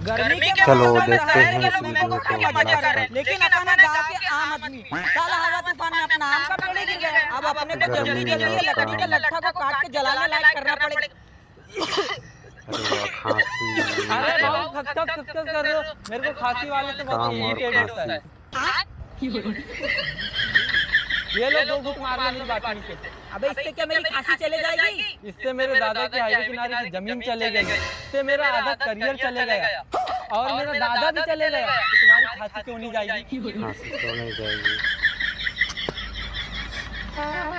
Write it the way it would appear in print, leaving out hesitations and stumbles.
गर्मी के चलो मौसम में देखते शहर हैं के इस लोग वीडियो खूब को मजा कर रहे हैं, लास्ट लेकिन अपना गाँव के आम आदमी साला हवा तूफान में अपना आम का पेड़ गिर गया। अब अपने को जल्दी जल्दी ये लकड़ी के लट्ठा को काट के जलाने लायक करना पड़ेगा। खांसी। अरे भाऊ खसखस खसखस कर रहे हो, मेरे को खांसी वाले से बहुत काम और इरिटेट होता है। ये लो 2 घूंट मार लो मेरी बात से। अबे इससे क्या मेरी खांसी चले जाएगी? इससे मेरे दादा के हाईवे किनारे की जमीन चले गई, इससे मेरा आधा करियर चले गया और मेरा दादा भी चले गया। तो तुम्हारी खांसी क्यों नहीं जाएगी? खांसी क्यों नहीं जाएगी? हाँ?